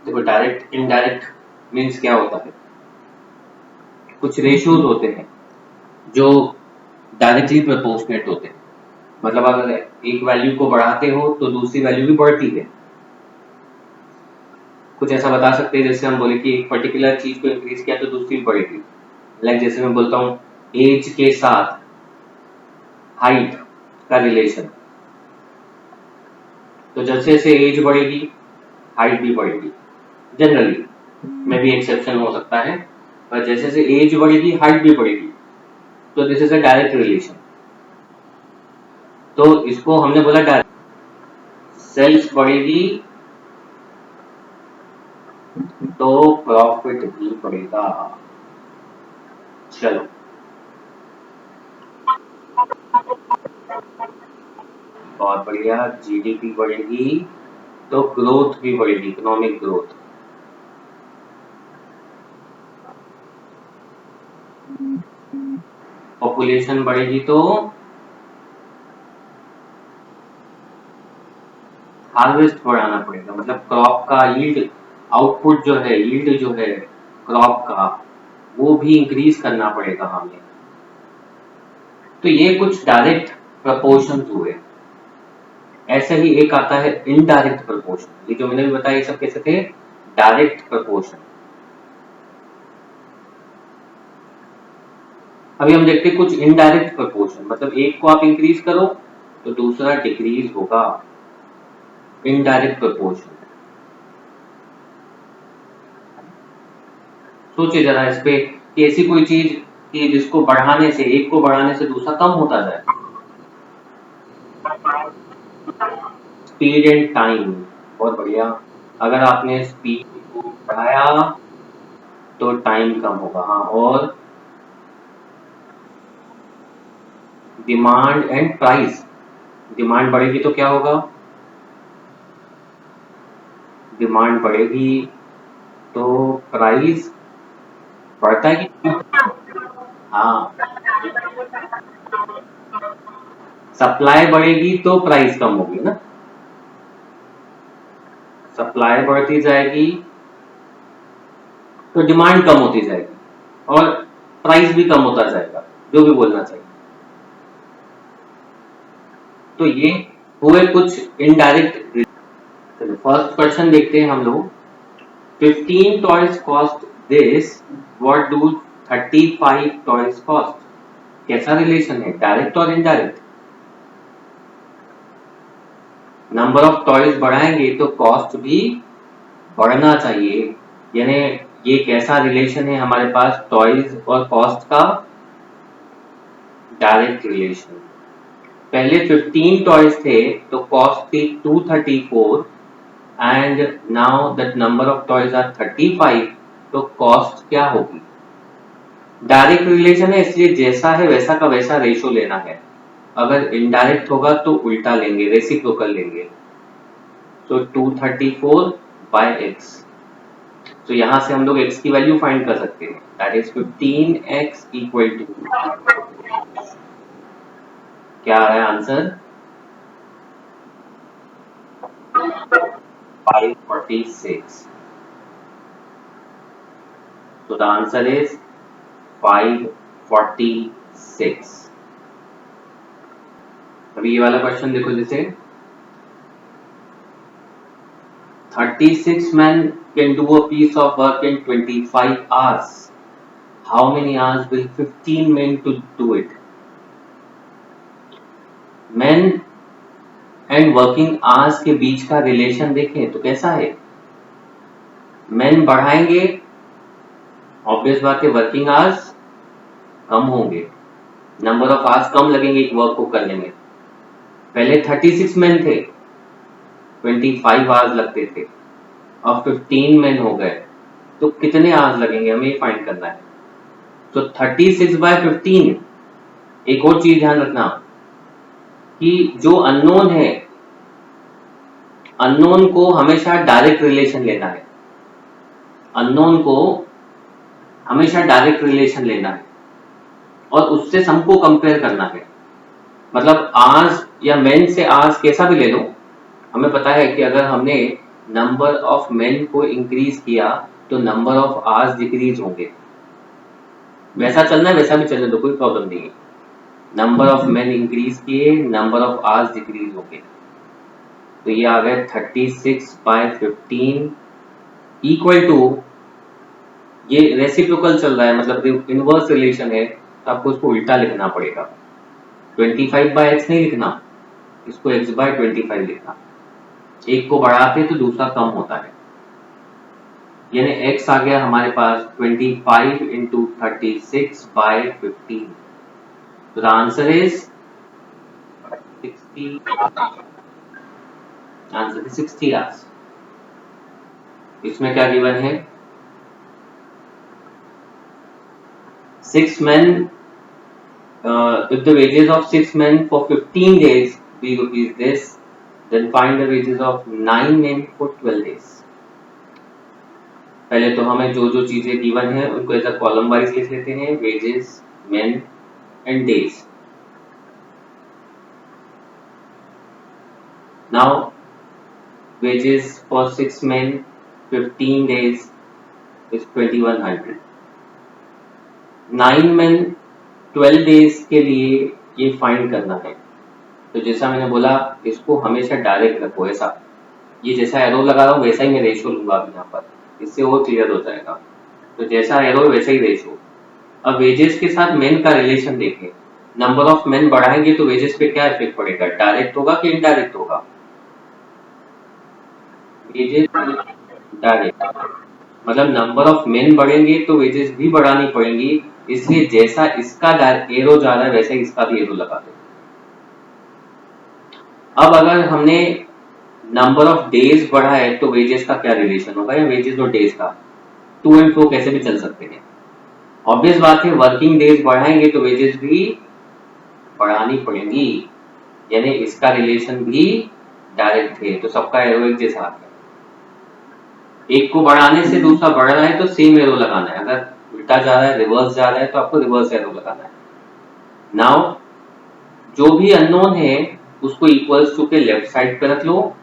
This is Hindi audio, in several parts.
देखो डायरेक्ट इनडायरेक्ट मीन्स क्या होता है, कुछ रेशियोज होते हैं जो डायरेक्टली प्रोपोर्शनेट होते हैं। मतलब अगर एक वैल्यू को बढ़ाते हो तो दूसरी वैल्यू भी बढ़ती है। कुछ ऐसा बता सकते हैं जैसे हम बोले कि एक पर्टिकुलर चीज को इंक्रीज किया तो दूसरी भी बढ़ेगी। लाइक जैसे मैं बोलता हूँ एज के साथ हाइट का रिलेशन, तो जैसे जैसे एज बढ़ेगी हाइट भी बढ़ेगी। जनरली में भी एक्सेप्शन हो सकता है, पर जैसे जैसे एज बढ़ेगी हाइट भी बढ़ेगी, तो this is a direct relation. तो इसको हमने बोला डायरेक्ट। सेल्स बढ़ेगी तो प्रॉफिट भी बढ़ेगा। चलो बहुत बढ़िया, जीडीपी बढ़ेगी तो ग्रोथ भी बढ़ेगी, इकोनॉमिक ग्रोथ। पॉपुलेशन बढ़ेगी तो हार्वेस्ट बढ़ाना पड़ेगा, मतलब क्रॉप का यील्ड, आउटपुट जो है, यील्ड जो है क्रॉप का, वो भी इंक्रीज करना पड़ेगा हमें। तो ये कुछ डायरेक्ट प्रपोर्शन हुए। ऐसे ही एक आता है इनडायरेक्ट प्रपोर्शन। ये जो मैंने भी बताया ये सब कैसे थे, डायरेक्ट प्रपोर्शन। अभी हम देखते हैं कुछ इनडायरेक्ट प्रपोर्शन, मतलब एक को आप इंक्रीज करो तो दूसरा डिक्रीज होगा। इनडायरेक्ट प्रपोर्शन सोचिए जरा इस पे कि ऐसी कोई चीज कि जिसको बढ़ाने से, एक को बढ़ाने से दूसरा कम होता जाए। स्पीड एंड टाइम, बहुत बढ़िया। अगर आपने स्पीड को बढ़ाया तो टाइम कम होगा। हाँ, और डिमांड एंड प्राइस, डिमांड बढ़ेगी तो क्या होगा, डिमांड बढ़ेगी तो प्राइस बढ़ता है कि, हाँ, सप्लाई बढ़ेगी तो प्राइस कम होगी ना, सप्लाई बढ़ती जाएगी तो डिमांड कम होती जाएगी और प्राइस भी कम होता जाएगा, जो भी बोलना चाहिए। तो ये हुए कुछ इनडायरेक्ट। फर्स्ट क्वेश्चन देखते हैं हम लोग। 15 toys cost this, what do 35 toys cost? कैसा रिलेशन है, डायरेक्ट और इनडायरेक्ट? नंबर ऑफ टॉयज बढ़ाएंगे तो कॉस्ट भी बढ़ना चाहिए। यानी ये कैसा रिलेशन है हमारे पास, टॉयज और कॉस्ट का डायरेक्ट रिलेशन। पहले 15 टॉयज थे तो कॉस्ट थी 234 and now that number of toys are 35, तो कॉस्ट क्या होगी? डायरेक्ट रिलेशन है इसलिए जैसा है वैसा का वैसा रेशो लेना है। अगर इनडायरेक्ट होगा तो उल्टा लेंगे, रेसिप्रोकल लेंगे। तो 234 बाय x, तो यहां से हम लोग x की वैल्यू फाइंड कर सकते हैं, that is 15x equal to, क्या है answer, 546। So the answer is 546। अभी ये वाला क्वेश्चन देखो, जैसे 36 men can do a piece of work in 25 hours. How many hours will 15 men to do it? Men and working hours के बीच का रिलेशन देखें तो कैसा है, मेन बढ़ाएंगे, ऑब्वियस बात है वर्किंग आवर्स कम होंगे, नंबर ऑफ आवर्स कम लगेंगे एक वर्क को करने में। पहले 36 मेन थे, 25 आवर्स लगते थे, अब 15 मेन हो गए तो कितने आवर्स लगेंगे, हमें ये फाइंड करना है। तो 36 बाय 15। एक और चीज ध्यान रखना कि जो अननोन है, अननोन को हमेशा डायरेक्ट रिलेशन लेना है, अननोन को हमेशा डायरेक्ट रिलेशन लेना है और उससे सम को कंपेयर करना है। मतलब आर्स या मेन से आर्स कैसा भी ले लो, हमें पता है कि अगर हमने नंबर ऑफ मेन को इंक्रीज किया तो नंबर ऑफ आवर्स डिक्रीज होंगे। वैसा चलना है वैसा भी चलने दो, कोई प्रॉब्लम नहीं है। नंबर ऑफ मेन इंक्रीज किए, नंबर ऑफ आवर्स डिक्रीज होंगे। तो ये आ गए 36/15 इक्वल टू, ये रेसिप्रोकल चल रहा है मतलब इनवर्स रिलेशन है, तो आपको उसको उल्टा लिखना पड़ेगा। 25/x नहीं लिखना, इसको x/25 लिखना। एक को बढ़ाते तो दूसरा कम होता है, यानी x आ गया हमारे पास 25 इंटू 36/15। तो the answer is 60, answer is 60 hours. इसमें क्या गिवन है? 6 men, if the wages of 6 men for 15 days be rupees this, then find the wages of 9 men for 12 days। पहले तो हमें जो जो चीजें गिवन है उनको ऐसा कॉलम वाइज लिख लेते हैं, wages, main and days. Now wages for 6 men 15 days is 2100। 9 men 12 days के लिए ये फाइंड करना है। तो जैसा मैंने बोला, इसको हमेशा डायरेक्ट रखो, ऐसा ये जैसा एरो लगा रहा हूँ वैसा ही मैं रेशो लूंगा अभी यहाँ पर, इससे और क्लियर हो जाएगा। तो जैसा एरो वैसा ही रेशो। अब वेजेस के साथ मेन का रिलेशन देखें, नंबर ऑफ मेन बढ़ाएंगे तो वेजेस पे क्या इफेक्ट पड़ेगा, डायरेक्ट होगा कि इनडायरेक्ट होगा? वेजेस डायरेक्ट, मतलब नंबर ऑफ मेन बढ़ेंगे तो वेजेस भी बढ़ानी पड़ेंगी, इसलिए जैसा इसका एरो जा रहा है वैसे ही इसका भी एरो लगा दो। अब अगर हमने नंबर ऑफ डेज बढ़ा है तो वेजेस का क्या रिलेशन होगा, या वेजेस और डेज का टू एंड फ्रो कैसे भी चल सकते हैं। ऑब्वियस बात है, वर्किंग डेज बढ़ाएंगे तो वेजेस भी बढ़ानी पड़ेंगी, यानी इसका रिलेशन भी डायरेक्ट है, तो सबका एरो एक जैसा आता है। एक को बढ़ाने से दूसरा बढ़ रहा है तो सेम एरो लगाना है, अगर उल्टा जा रहा है, रिवर्स जा रहा है तो आपको रिवर्स एरो लगाना है। नाउ जो भी अननोन है उसको इक्वल्स टू के लेफ्ट साइड पे रख लो,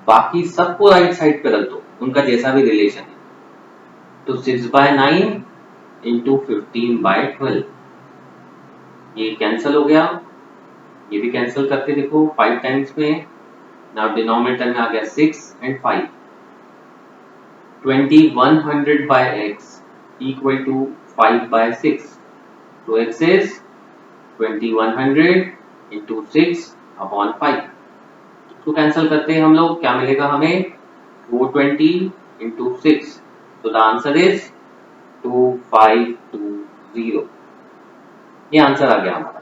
बाकी सबको राइट साइड पे रख दो, उनका जैसा भी रिलेशन है। तो 6/9 इंटू 15/12, ये कैंसिल हो गया, ये भी कैंसिल करके देखो 5 टाइम्स में। नाउ डिनोमिनेटर में आ गया 6 and 5। 2100/x equal to 5/6, so x is 2100 into 6 upon 5। तो कैंसिल करते हैं हम लोग, क्या मिलेगा हमें, 420 into 6, so the answer is 2520। ये आंसर आ गया हमारा।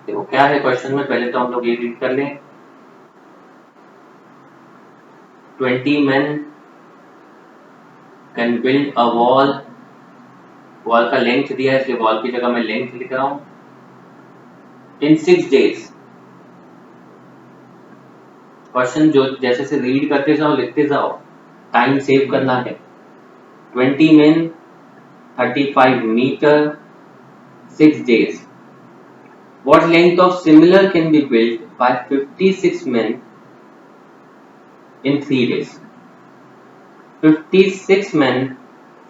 देखो क्या है क्वेश्चन में, पहले तो हम लोग ये रीड कर लें। 20 men can build a wall, wall का लेंथ दिया है इसलिए वॉल की जगह मैं लेंथ लिख रहा हूं, इन 6 days। क्वेश्चन जो जैसे से रीड करते जाओ लिखते जाओ, टाइम सेव करना है। 20 men 35 metre 6 days। What length of similar can be built by 56 men in 3 days? 56 men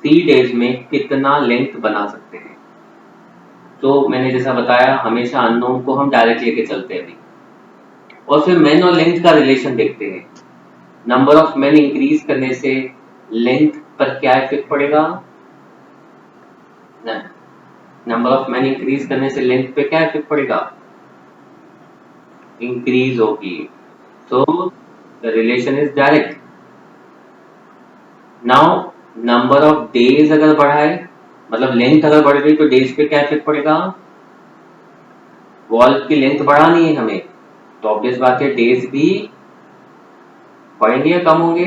3 days में कितना लेंथ बना सकते हैं? तो मैंने जैसा बताया, हमेशा अननोन को हम डायरेक्ट लेके चलते हैं अभी, और फिर मेन और लेंथ का रिलेशन देखते हैं। नंबर ऑफ मेन इंक्रीज करने से लेंथ पर क्या इफेक्ट पड़ेगा, नंबर ऑफ मेन इंक्रीज करने से लेंथ पे क्या इफेक्ट पड़ेगा, इंक्रीज होगी। So the relation is direct. Now number of days अगर बढ़ाए, मतलब लेंथ अगर बढ़ गई तो डेज पे क्या इफेक्ट पड़ेगा, वॉल की लेंथ बढ़ानी है हमें, तो ऑब्वियस बात है डेज भी बढ़ेंगे या कम होंगे,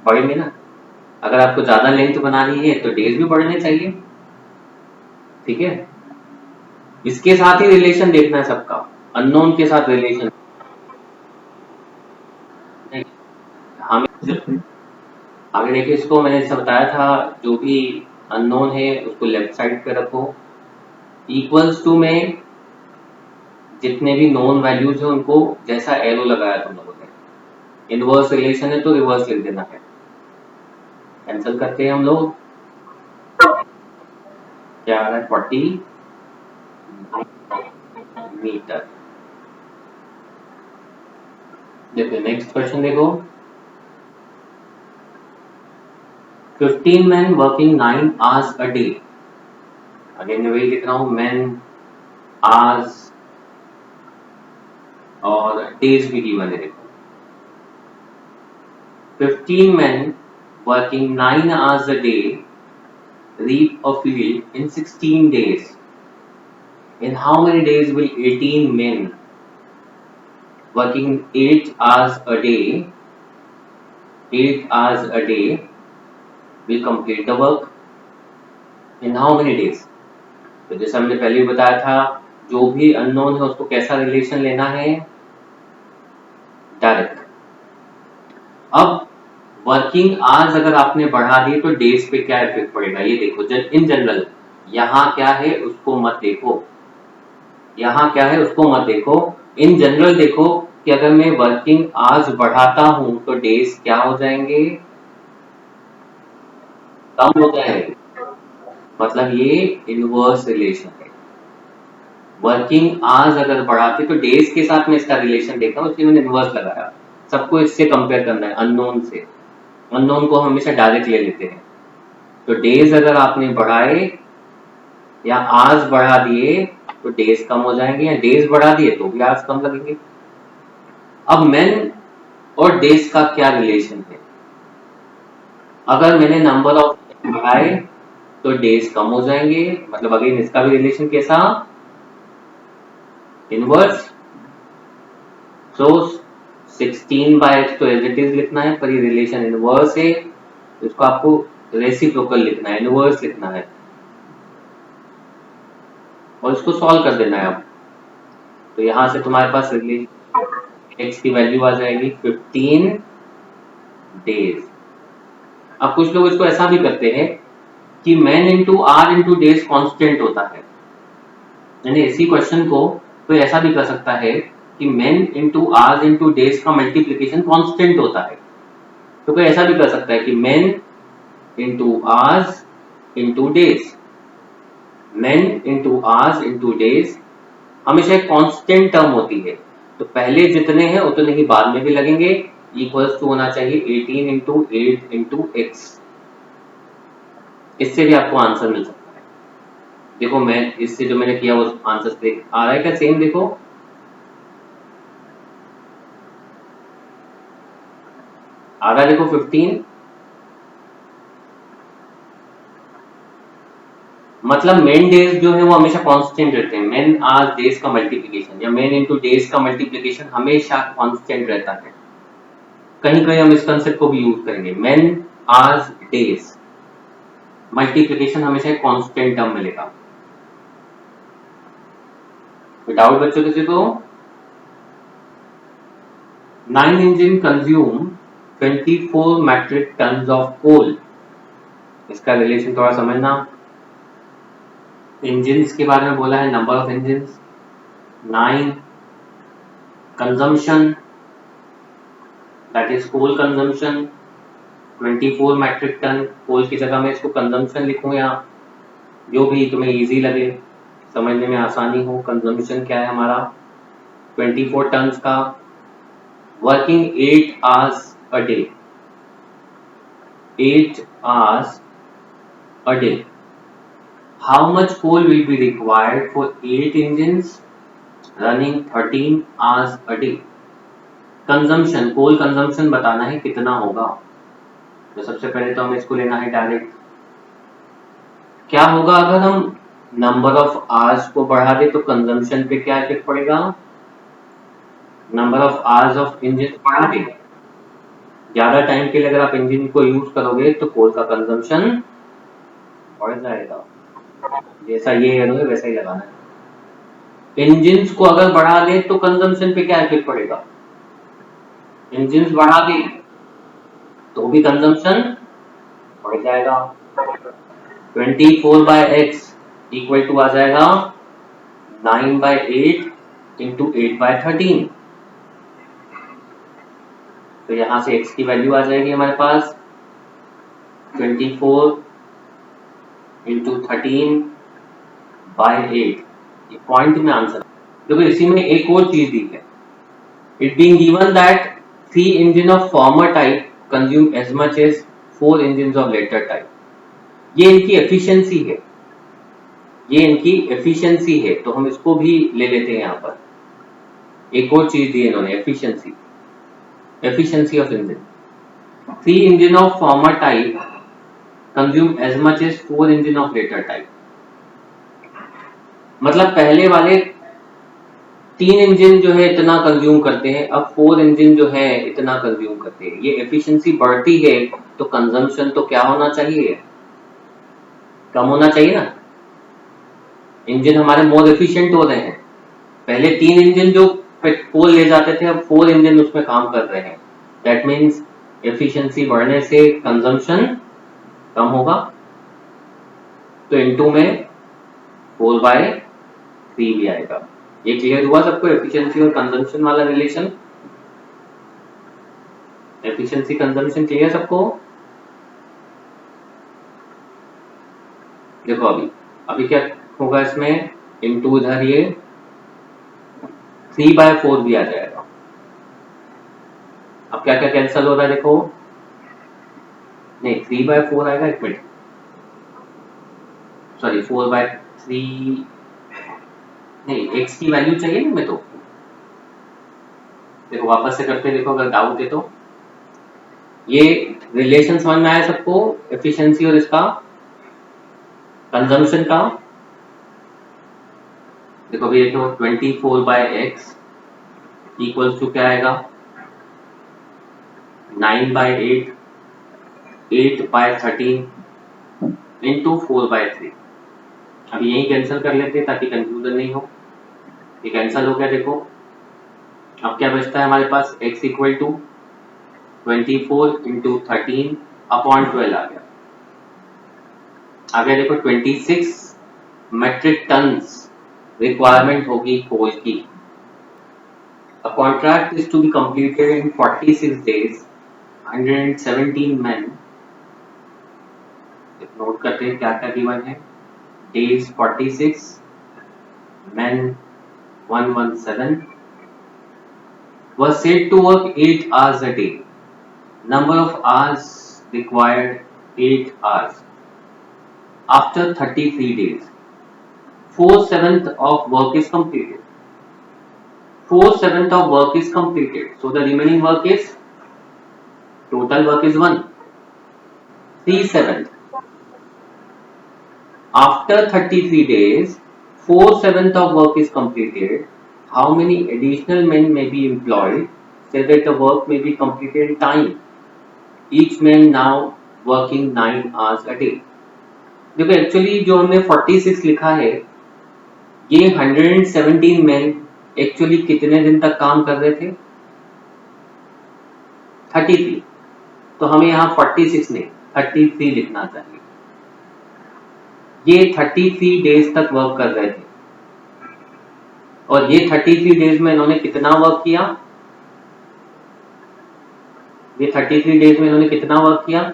बढ़ेंगे ना। अगर आपको ज्यादा लेंथ बनानी है तो डेज भी बढ़ने चाहिए, ठीक है। इसके साथ ही रिलेशन देखना है सबका, अननोन के साथ रिलेशन नहीं। हमें आगे देखिए, इसको मैंने जैसा बताया था, जो भी अननोन है उसको लेफ्ट साइड पे रखो, इक्वल्स टू में जितने भी नोन वैल्यूज है उनको जैसा एरो लगाया तुम लोगों ने, इनवर्स रिलेशन है तो रिवर्स लिख देना है। कैंसिल करते हैं हम लोग, क्या आ रहा है 40 मीटर। देखो नेक्स्ट क्वेश्चन देखो, 15 men working 9 hours a day। Again वही लिख रहा हूं, men, hours और डेज भी गिवन है। देखो 15 men working 9 hours a day reap a field in 16 days. In how many days will 18 men working 8 hours a day, 8 hours a day will complete the work? In how many days? तो जैसे हमने पहले भी बताया था, जो भी अननोन है उसको कैसा रिलेशन लेना है, डायरेक्ट। अब वर्किंग आवर्स अगर आपने बढ़ा दिए तो डेज पे क्या इफेक्ट पड़ेगा, ये देखो। इन जनरल यहाँ क्या है उसको मत देखो, यहाँ क्या है उसको मत देखो। इन जनरल देखो कि अगर मैं वर्किंग आवर्स बढ़ाता हूं तो डेज क्या हो जाएंगे, कम हो जाएंगे। मतलब ये इनवर्स रिलेशन है। वर्किंग आवर्स अगर बढ़ाते तो डेज के साथ में इसका रिलेशन देखा, उसलिए मैंने इनवर्स लगाया। सबको इससे कंपेयर करना है, अननोन से। अननोन को हम हमेशा डायरेक्ट ले लेते हैं। तो डेज अगर आपने बढ़ाए या आवर्स बढ़ा दिए तो डेज कम हो जाएंगे, या डेज बढ़ा दिए तो भी आवर्स कम लगेंगे। अब मेन और डेज का क्या रिलेशन है, अगर मैंने नंबर ऑफ बढ़ाए तो डेज कम हो जाएंगे। मतलब अगेन इसका भी रिलेशन कैसा, इनवर्स। सो 16/x तो एज इट इज लिखना है, पर ये रिलेशन इनवर्स है, इसको आपको रेसिप्रोकल लिखना है, इनवर्स लिखना है और इसको सॉल्व कर देना है। अब तो यहां से तुम्हारे पास रिलेशन x की वैल्यू आ जाएगी 15 डेज। अब कुछ लोग इसको ऐसा भी करते हैं कि man into R into days constant होता है, यानी इसी क्वेश्चन को कोई ऐसा भी कर सकता है कि man into R into days का मल्टीप्लीकेशन कॉन्स्टेंट होता है। तो कोई ऐसा भी कर सकता है कि man into hours into days, man into hours into days हमेशा एक कांस्टेंट टर्म होती है। तो पहले जितने हैं उतने ही बाद में भी लगेंगे, इक्वल्स टू होना चाहिए 18 इंटू 8 इंटू एक्स। इससे भी आपको आंसर मिल सकता है। देखो मैं इससे जो मैंने किया वो आंसर देख आ रहा है क्या, सेम देखो। आ रहा है देखो 15, मतलब मेन डेज जो है वो हमेशा कांस्टेंट रहते हैं। मेन आवर्स डेज का मल्टीप्लिकेशन या मेन इनटू डेज का मल्टीप्लिकेशन हमेशा कांस्टेंट रहता है। कहीं कहीं हम इस कंसेप्ट को भी यूज करेंगे, मेन आवर्स डेज मल्टीप्लिकेशन हमेशा एक कांस्टेंट टर्म मिलेगा। डाउट बच्चों किसी को? 9 engine consume 24 metric tons of coal. इसका रिलेशन थोड़ा समझना। इंजन्स के बारे में बोला है, number of engines 9, consumption that is coal consumption 24 metric tonne. Coal की जगह मैं इसको कंजम्पशन लिखूं या जो भी तुम्हें इजी लगे, समझने में आसानी हो। कंजम्पशन क्या है हमारा 24 टन्स का। Working 8 hours a day, 8 hours a day. How much coal will be required for 8 engines running 13 hours a day? Consumption, coal consumption बताना है कितना होगा। तो सबसे पहले तो हमें इसको लेना है डायरेक्ट। क्या होगा अगर हम नंबर ऑफ आवर्स को बढ़ा दे तो कंजम्पशन पे क्या इफेक्ट पड़ेगा, number of hours of engine बढ़ा दे, ज्यादा टाइम के लिए अगर आप इंजन को यूज करोगे तो कोल का कंजम्पशन बढ़ जाएगा। जैसा ये है वैसा ही लगाना है। इंजन्स को अगर बढ़ा दे तो कंजम्पशन पे क्या इफेक्ट पड़ेगा, इंजन्स बढ़ा दे तो भी कंजम्पशन बढ़ जाएगा। 24/x इक्वल टू आ जाएगा 9/8 इंटू 8/13। तो यहाँ से x की वैल्यू आ जाएगी हमारे पास 24 इंटू 13/8। ये पॉइंट में आंसर। देखो इसी में एक और चीज दी है, it being given that 3 engine of former type consume as much as 4 engine of latter type. ये इनकी एफिशिएंसी है, ये इनकी एफिशिएंसी है, तो हम इसको भी ले लेते हैं यहाँ पर। एक और चीज दी इन्होंने, efficiency, efficiency of engine. 3 engine of former type consume as much as 4 engine of latter type. मतलब पहले वाले 3 इंजन जो है इतना कंज्यूम करते हैं, अब 4 इंजन जो है इतना कंज्यूम करते हैं। ये एफिशिएंसी बढ़ती है तो कंजम्पशन तो क्या होना चाहिए, कम होना चाहिए ना। इंजन हमारे मोर एफिशिएंट हो रहे हैं। पहले 3 इंजन जो पेट्रोल ले जाते थे, अब 4 इंजन उसमें काम कर रहे हैं। दैट मीन्स एफिशिएंसी बढ़ने से कंजम्पशन कम होगा। तो इनटू में 4/3 भी आएगा। ये क्लियर हुआ सबको, एफिशिएंसी और कंजम्पशन वाला रिलेशन? एफिशिएंसी कंजम्पशन क्लियर सबको? देखो अभी क्या होगा इसमें, इनटू इधर ये 3/4 भी आ जाएगा। अब क्या क्या कैंसिल हो रहा है देखो, नहीं 3/4 आएगा, एक मिनट, सॉरी 4/3 नहीं, x की वैल्यू चाहिए ना हमें। तो देखो वापस से करते हैं, देखो अगर डाउट है तो। ये रिलेशन समझ में आया सबको, एफिशिएंसी और इसका कंजम्पशन का? देखो अभी देखो 24/x इक्वल्स टू क्या आएगा, 9/8, 8/13 इंटू 4/3। अब यही कैंसिल कर लेते हैं ताकि कंफ्यूजन नहीं हो। ये कैंसिल हो गया देखो। अब क्या बचता है हमारे पास, x इक्वल टू 24 इंटू 13/12 आ गया। आगे देखो 26 मेट्रिक टन्स रिक्वायरमेंट होगी कोल की। A contract is to be completed in 46 days, 117 men। Note करते हैं क्या क्या गिवन है, days 46, men 117, was said to work 8 hours a day. Number of hours required 8 hours. After 33 days, 4/7 of work is completed. 4/7 of work is completed. So the remaining work is, total work is 1. 3/7. After 33 days, 4/7 of work is completed. How many additional men may be employed so that the work may be completed in time? Each man now working 9 hours a day. देखो एक्चुअली जो हमने 46 लिखा है, ये 117 मैन एक्चुअली कितने दिन तक काम कर रहे थे, 33। तो हमें यहाँ 46 नहीं 33 लिखना चाहिए। ये 33 डेज तक वर्क कर रहे थे, और ये 33 डेज में इन्होंने कितना वर्क किया, ये 33 डेज में इन्होंने कितना वर्क किया,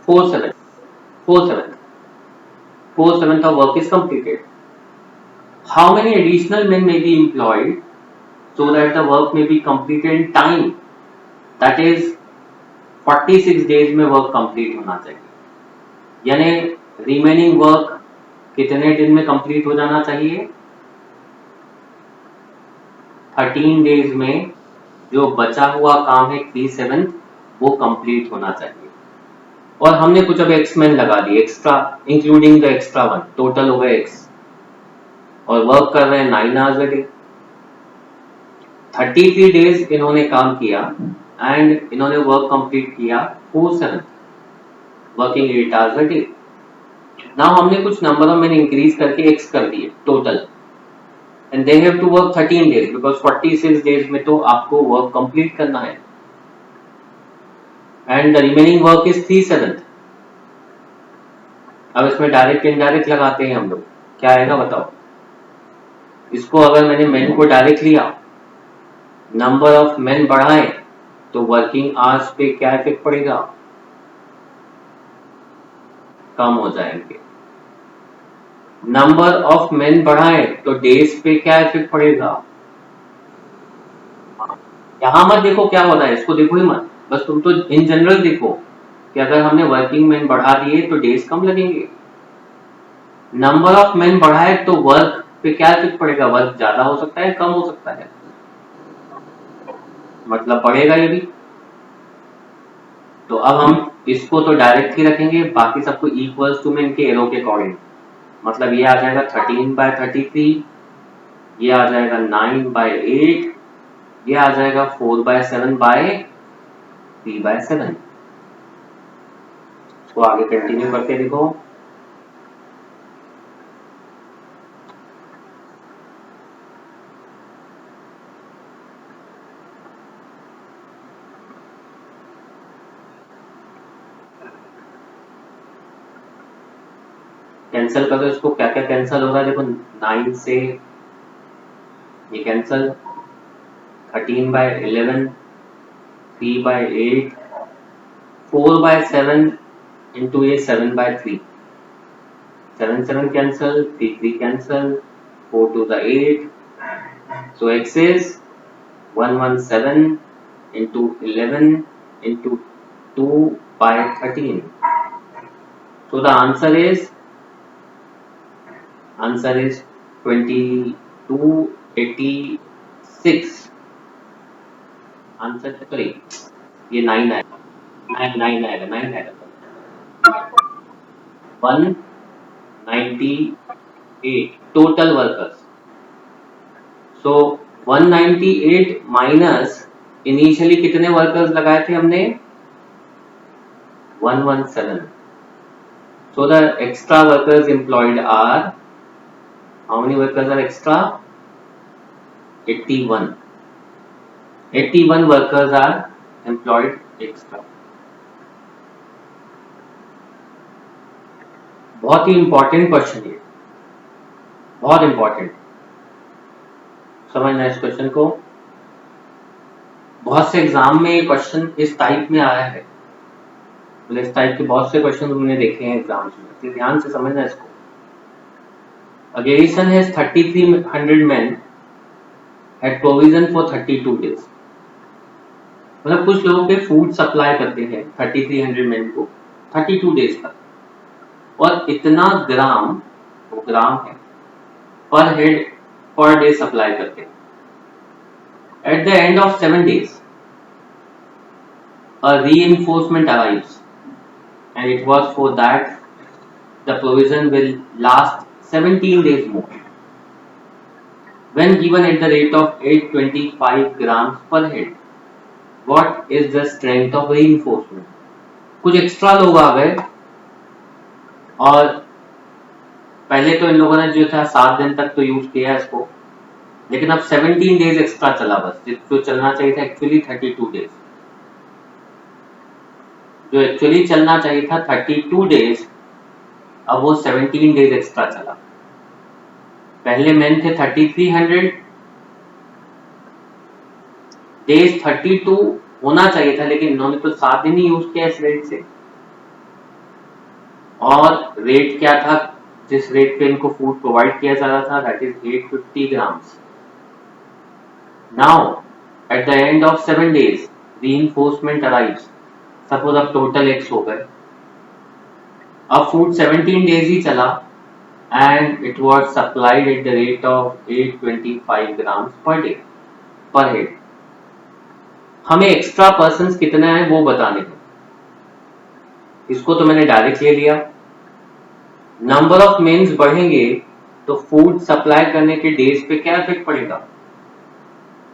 4/7 of work is completed. How many additional men may be employed so that the work may be completed in time? That is 46 days में वर्क कंप्लीट होना चाहिए। यानी रिमेनिंग वर्क कितने दिन में कंप्लीट हो जाना चाहिए, 13 डेज में जो बचा हुआ काम है 3/7 वो कंप्लीट होना चाहिए। और हमने कुछ अब एक्स मैन लगा दिए, extra including the extra one, total हो गए x, और वर्क कर रहे हैं 9 आवर्स अ डे। 33 डेज इन्होंने काम किया एंड इन्होंने वर्क कंप्लीट किया 4/7, working 8 hours a day. Now हमने कुछ नंबर ऑफ मैन इंक्रीज करके x कर दिए total, and they have to work 13 days because 46 days में तो आपको वर्क कंप्लीट करना है, and the remaining work is 3/7। अब इसमें डायरेक्ट इनडायरेक्ट लगाते हैं हम लोग, क्या आएगा बताओ। इसको अगर मैंने मैन को डायरेक्ट लिया, नंबर ऑफ मैन बढ़ाए तो वर्किंग आवर्स पे क्या इफेक्ट पड़ेगा? कम हो जाएंगे। नंबर ऑफ मेन बढ़ाए तो डेज पे क्या इफेक्ट पड़ेगा? यहां मत देखो क्या हो रहा है, इसको देखो ही मत, बस तुम तो इन जनरल देखो कि अगर हमने वर्किंग मेन बढ़ा दिए तो डेज कम लगेंगे। नंबर ऑफ मेन बढ़ाए तो वर्क पे क्या इफेक्ट पड़ेगा? वर्क ज्यादा हो सकता है, कम हो सकता है, मतलब बढ़ेगा ये भी। तो अब हम इसको तो डायरेक्ट ही रखेंगे, बाकी सबको इक्वल्स टू में इनके एरो के अकॉर्डिंग, मतलब ये आ जाएगा 13/33, ये आ जाएगा 9/8, ये आ जाएगा 4/7/3/7। इसको आगे कंटिन्यू करके देखो। कैंसिल करो इसको, क्या क्या कैंसिल हो रहा है देखो। 9 से ये कैंसिल, 13/11, 3/8, 4/7 इंटू ये 7/3, 7 7 cancel, 3 3 cancel, 4 to the 8. So x is 117 into 11 into 2/13. So the answer is 2286. Answer sorry, ये 9 आएगा, 9 आएगा, 9 आएगा, 198 total workers. So 198 minus initially कितने वर्कर्स लगाए थे हमने? 117. So the extra workers employed are, how many workers are extra? 81. 81 workers are employed extra. बहुत ही इंपॉर्टेंट क्वेश्चन है, बहुत इंपॉर्टेंट, समझना इस क्वेश्चन को। बहुत से एग्जाम में ये क्वेश्चन इस टाइप में आया है, तो इस टाइप के बहुत से क्वेश्चन तुमने देखे हैं एग्जाम्स में, तो ध्यान से समझना इसको। A garrison has 3,300 men had provision for 32 days. मतलब कुछ लोगों के फूड सप्लाई करते हैं 3,300 men को 32 डेज तक, और इतना ग्राम, वो ग्राम है, पर हेड पर डे सप्लाई करते हैं। At the end of 7 days, a reinforcement arrives, and it was for that the provision will last 17 days more. When given at the rate of 825 grams per head, what is the strength of reinforcement? कुछ एक्स्ट्रा लोग आ गए, और पहले तो इन लोगों ने जो था 7 दिन तक तो यूज किया इसको, लेकिन अब 17 डेज एक्स्ट्रा चला, बस जो चलना चाहिए था एक्चुअली 32 डेज, जो एक्चुअली चलना चाहिए था 32 डेज, अब वो 17 डेज एक्स्ट्रा चला। पहले मेन थे 3,300 डेज, 32 होना चाहिए था, लेकिन इन्होंने तो 7 दिन ही यूज किया इस रेट से। और रेट क्या था जिस रेट पे इनको फूड प्रोवाइड किया जा रहा था? That is 850 grams. Now at the end of 7 days reinforcement arrives, suppose अब टोटल एक्स हो गए, अब फूड 17 डेज ही चला, and it was supplied at the rate of 825 grams per day per head. हमें एक्स्ट्रा पर्सन्स कितना है वो बताने हैं, इसको तो मैंने डायरेक्ट ले लिया। नंबर ऑफ मेन्स बढ़ेंगे तो फूड सप्लाई करने के डेज पे क्या इफेक्ट पड़ेगा?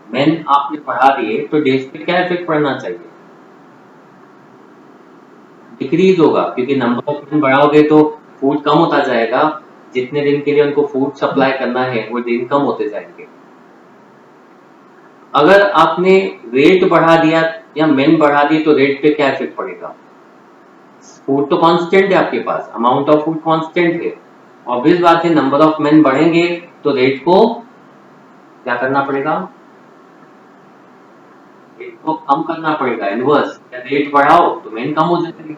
मेन आपने बढ़ा दिए तो डेज पे क्या इफेक्ट पड़ना चाहिए? डिक्रीज होगा, क्योंकि नंबर ऑफ मेन बढ़ाओगे तो फूड कम होता जाएगा, जितने दिन के लिए उनको फूड सप्लाई करना है वो दिन कम होते जाएंगे। अगर आपने रेट बढ़ा दिया या मेन बढ़ा दिए तो रेट पे क्या इफेक्ट पड़ेगा? फूड तो कांस्टेंट है आपके पास, अमाउंट ऑफ फूड कांस्टेंट है, ऑब्वियस बात है नंबर ऑफ मेन बढ़ेंगे तो रेट को क्या करना पड़ेगा? रेट को कम करना पड़ेगा, इनवर्स। रेट बढ़ाओ तो मेन कम हो जाएगी।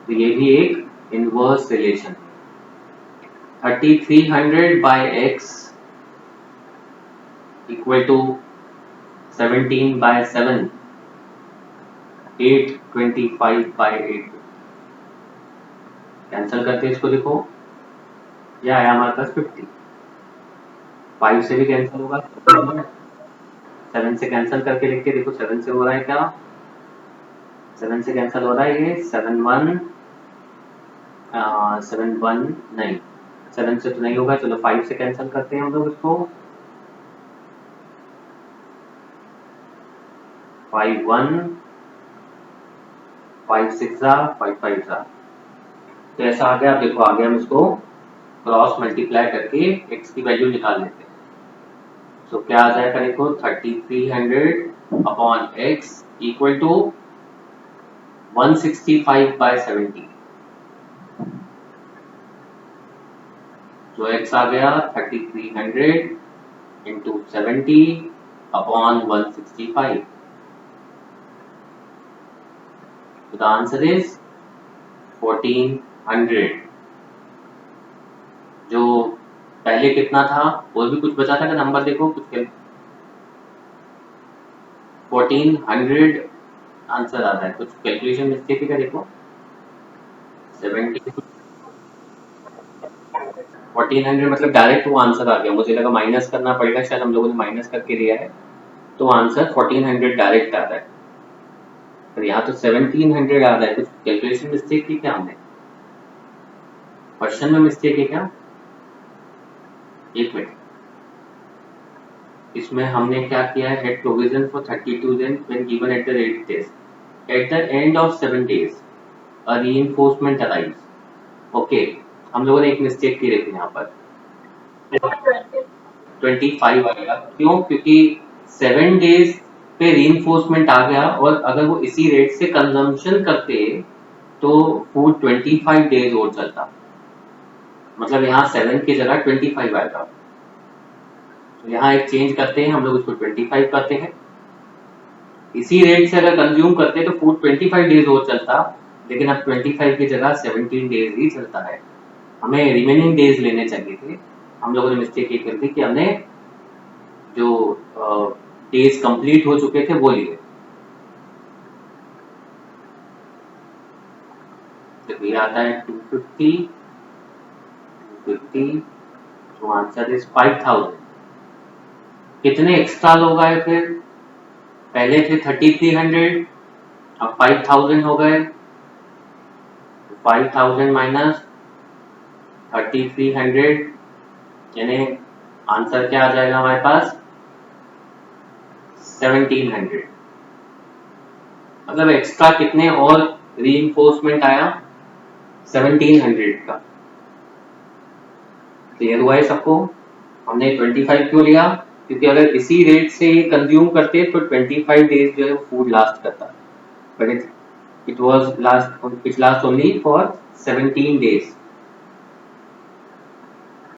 तो ये भी एक inverse relation. 3300 by x equal to 17 by 7, 825 by 8। Cancel करते इसको, देखो ये आया हमारे पास 50। 5 से भी कैंसिल होगा, 7 से कैंसिल करके लिख के देखो 7 से हो रहा है क्या, 7 से कैंसिल हो रहा है ये 7 1 7 1 नहीं, 7 से तो नहीं होगा। चलो 5 से कैंसिल करते हैं हम लोग इसको, 5 1 5 6 5 5 तो ऐसा आ गया। आप देखो आगे हम इसको क्रॉस मल्टीप्लाई करके x की वैल्यू निकाल लेते हैं। तो क्या आ जाएगा देखो, 3300 upon x equal to 165 by 70। तो x आ गया 3300 इंटू 70 अपॉन 165। तो द आंसर इज 1400। जो पहले कितना था, और भी कुछ बचा था का नंबर देखो कुछ 1400 आंसर आ रहा है। कुछ कैलकुलेशन मिस्टेक है क्या, देखो 70 1400 मतलब डायरेक्ट वो आंसर आ गया। मुझे लगा माइनस करना पड़ेगा, शायद हम लोगों ने माइनस करके दिया है, तो आंसर 1400 डायरेक्ट आ रहा है। पर यहाँ तो 1700 आ रहा है। कुछ कैलकुलेशन मिस्टेक की क्या हमने, क्वेश्चन में मिस्टेक है क्या? एक मिनट, इसमें हमने क्या किया है, हेड प्रोविजन फॉर 32 दिन when given at the rate test at the end of 7 days a reinforcement arise. Okay, हम लोगों ने एक मिस्टेक की देखी यहाँ पर, 25 आएगा। क्यों? क्योंकि 7 days पे रीइंफोर्समेंट आ गया, और अगर वो इसी रेट से कंजम्पशन करते तो फूड 25 days और चलता। मतलब यहाँ 7 की जगह 25 आएगा। तो यहाँ एक चेंज करते हैं हम लोग, उसको 25 करते हैं। इसी रेट से अगर कंज्यूम करते तो फूड 25 days और चलता, लेकिन अब 25 की जगह 17 days ही चलता है। हमें रिमेनिंग डेज लेने चाहिए थे। हम लोगों ने मिस्टेक ये कर दी कि हमने जो डेज कंप्लीट हो चुके थे वो लिए। तो ये आता है 250 50, तो आंसर इज 5000। कितने एक्स्ट्रा लोग आए फिर? पहले थे 3300, अब 5000 हो गए। 5000 माइनस 3300, यानी आंसर क्या आ जाएगा हमारे पास, 1700। मतलब एक्स्ट्रा कितने और रीइंफोर्समेंट आया, 1700 का। क्लियर हुआ है सबको? हमने 25 क्यों लिया? क्योंकि अगर इसी रेट से कंज्यूम करते तो 25 डेज जो है वो फूड लास्ट करता, but it last only for 17 days।